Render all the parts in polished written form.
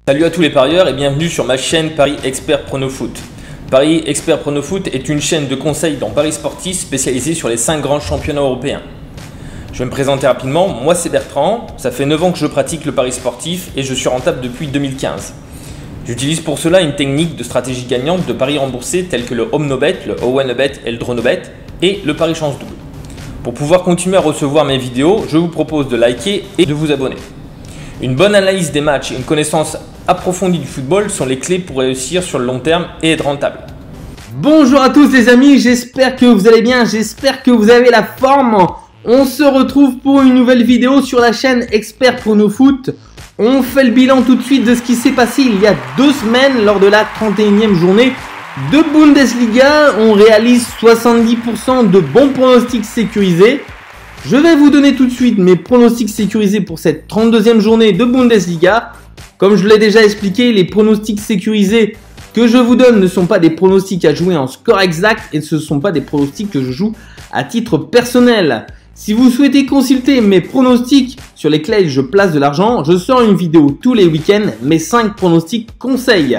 Salut à tous les parieurs et bienvenue sur ma chaîne Paris Expert Prono Foot. Paris Expert Prono Foot est une chaîne de conseils dans Paris sportif spécialisée sur les 5 grands championnats européens. Je vais me présenter rapidement, moi c'est Bertrand, ça fait 9 ans que je pratique le pari sportif et je suis rentable depuis 2015. J'utilise pour cela une technique de stratégie gagnante de paris remboursés tels que le Home No Bet, le Owen No Bet et le Draw No Bet et le pari chance double. Pour pouvoir continuer à recevoir mes vidéos, je vous propose de liker et de vous abonner. Une bonne analyse des matchs et une connaissance approfondie du football sont les clés pour réussir sur le long terme et être rentable. Bonjour à tous les amis, j'espère que vous allez bien, j'espère que vous avez la forme. On se retrouve pour une nouvelle vidéo sur la chaîne Expert Prono Foot. On fait le bilan tout de suite de ce qui s'est passé il y a 2 semaines lors de la 31e journée de Bundesliga. On réalise 70% de bons pronostics sécurisés. Je vais vous donner tout de suite mes pronostics sécurisés pour cette 32e journée de Bundesliga. Comme je l'ai déjà expliqué, les pronostics sécurisés que je vous donne ne sont pas des pronostics à jouer en score exact et ce ne sont pas des pronostics que je joue à titre personnel. Si vous souhaitez consulter mes pronostics sur lesquels je place de l'argent, je sors une vidéo tous les week-ends, mes 5 pronostics conseils.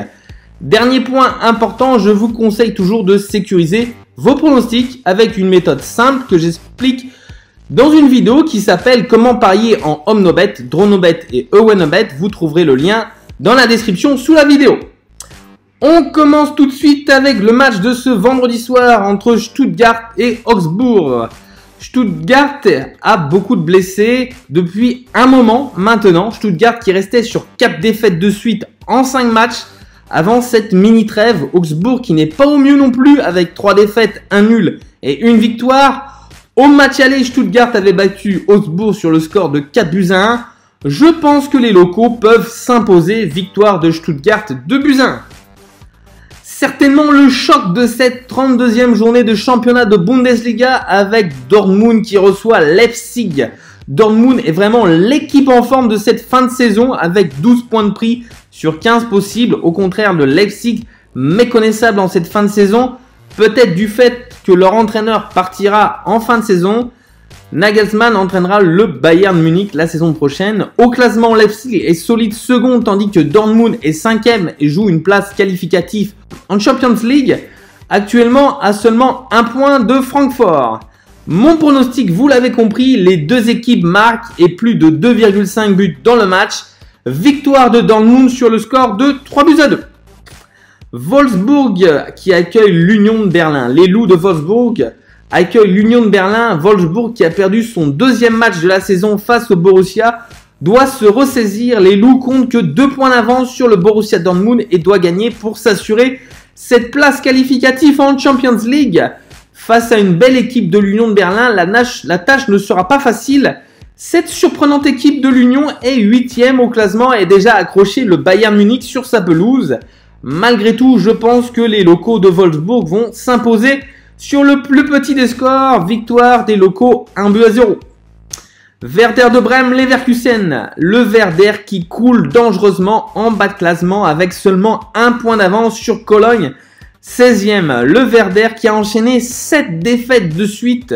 Dernier point important, je vous conseille toujours de sécuriser vos pronostics avec une méthode simple que j'explique dans une vidéo qui s'appelle Comment parier en Home No Bet, Draw No Bet et Owen No Bet. Vous trouverez le lien dans la description sous la vidéo. On commence tout de suite avec le match de ce vendredi soir entre Stuttgart et Augsbourg. Stuttgart a beaucoup de blessés depuis un moment maintenant. Stuttgart qui restait sur 4 défaites de suite en 5 matchs avant cette mini trêve. Augsbourg qui n'est pas au mieux non plus avec 3 défaites, 1 nul et 1 victoire. Au match aller, Stuttgart avait battu Augsbourg sur le score de 4-1. Je pense que les locaux peuvent s'imposer. Victoire de Stuttgart 2-1. Certainement le choc de cette 32e journée de championnat de Bundesliga avec Dortmund qui reçoit Leipzig. Dortmund est vraiment l'équipe en forme de cette fin de saison avec 12 points de prix sur 15 possibles. Au contraire de Leipzig, méconnaissable en cette fin de saison. Peut-être du fait que leur entraîneur partira en fin de saison. Nagelsmann entraînera le Bayern Munich la saison prochaine. Au classement, Leipzig est solide second tandis que Dortmund est 5e et joue une place qualificative en Champions League. Actuellement à seulement 1 point de Francfort. Mon pronostic, vous l'avez compris, les deux équipes marquent et plus de 2,5 buts dans le match. Victoire de Dortmund sur le score de 3-2. Wolfsburg qui accueille l'Union de Berlin. Les Loups de Wolfsburg accueillent l'Union de Berlin. Wolfsburg qui a perdu son 2e match de la saison face au Borussia doit se ressaisir. Les Loups comptent que 2 points d'avance sur le Borussia Dortmund et doit gagner pour s'assurer cette place qualificative en Champions League. Face à une belle équipe de l'Union de Berlin, la tâche ne sera pas facile. Cette surprenante équipe de l'Union est 8e au classement et a déjà accroché le Bayern Munich sur sa pelouse. Malgré tout, je pense que les locaux de Wolfsburg vont s'imposer sur le plus petit des scores. Victoire des locaux 1-0. Werder de Brême, Leverkusen. Le Werder qui coule dangereusement en bas de classement avec seulement 1 point d'avance sur Cologne, 16e. Le Werder qui a enchaîné 7 défaites de suite.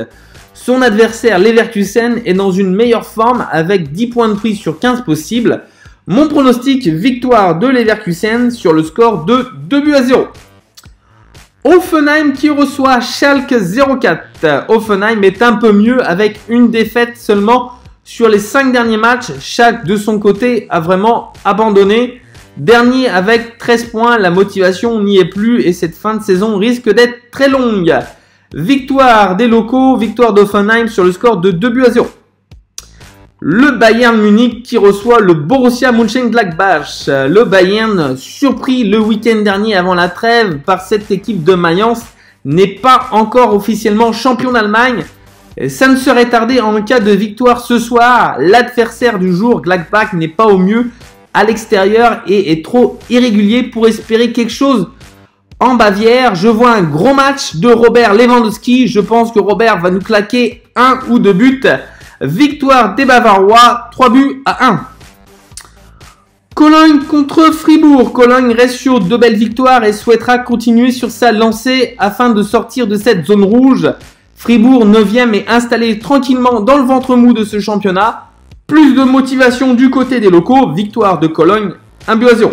Son adversaire Leverkusen est dans une meilleure forme avec 10 points de prix sur 15 possibles. Mon pronostic, victoire de Leverkusen sur le score de 2-0. Hoffenheim qui reçoit Schalke 04. Hoffenheim est un peu mieux avec une défaite seulement sur les 5 derniers matchs. Schalke de son côté a vraiment abandonné. Dernier avec 13 points, la motivation n'y est plus et cette fin de saison risque d'être très longue. Victoire des locaux, victoire d'Hoffenheim sur le score de 2-0. Le Bayern Munich qui reçoit le Borussia Mönchengladbach. Le Bayern, surpris le week-end dernier avant la trêve par cette équipe de Mayence, n'est pas encore officiellement champion d'Allemagne. Ça ne serait tardé en cas de victoire ce soir. L'adversaire du jour, Gladbach, n'est pas au mieux à l'extérieur et est trop irrégulier pour espérer quelque chose en Bavière. Je vois un gros match de Robert Lewandowski. Je pense que Robert va nous claquer 1 ou 2 buts. Victoire des Bavarois, 3-1. Cologne contre Fribourg. Cologne reste sur 2 belles victoires et souhaitera continuer sur sa lancée afin de sortir de cette zone rouge. Fribourg 9e est installé tranquillement dans le ventre mou de ce championnat. Plus de motivation du côté des locaux. Victoire de Cologne 1-0.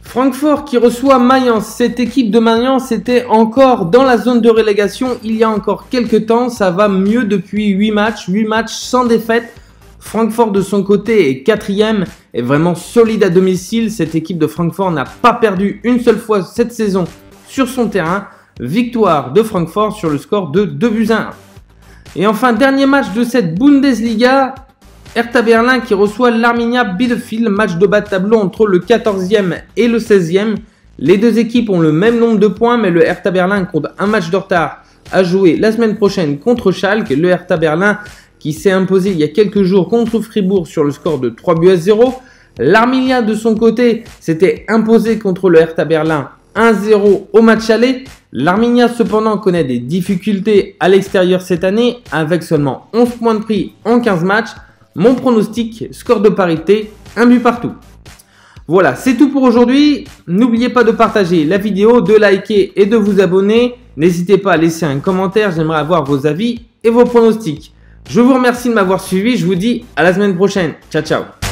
Francfort qui reçoit Mayence. Cette équipe de Mayence était encore dans la zone de relégation il y a encore quelques temps. Ça va mieux depuis 8 matchs. 8 matchs sans défaite. Francfort de son côté est 4e, est vraiment solide à domicile. Cette équipe de Francfort n'a pas perdu une seule fois cette saison sur son terrain. Victoire de Francfort sur le score de 2-1. Et enfin, dernier match de cette Bundesliga. Hertha Berlin qui reçoit l'Arminia Bielefeld, match de bas de tableau entre le 14e et le 16e. Les deux équipes ont le même nombre de points, mais le Hertha Berlin compte un match de retard à jouer la semaine prochaine contre Schalke. Le Hertha Berlin qui s'est imposé il y a quelques jours contre Fribourg sur le score de 3-0. L'Arminia de son côté s'était imposé contre le Hertha Berlin 1-0 au match aller. L'Arminia cependant connaît des difficultés à l'extérieur cette année avec seulement 11 points de prix en 15 matchs. Mon pronostic, score de parité, 1 but partout. Voilà, c'est tout pour aujourd'hui. N'oubliez pas de partager la vidéo, de liker et de vous abonner. N'hésitez pas à laisser un commentaire, j'aimerais avoir vos avis et vos pronostics. Je vous remercie de m'avoir suivi, je vous dis à la semaine prochaine. Ciao, ciao.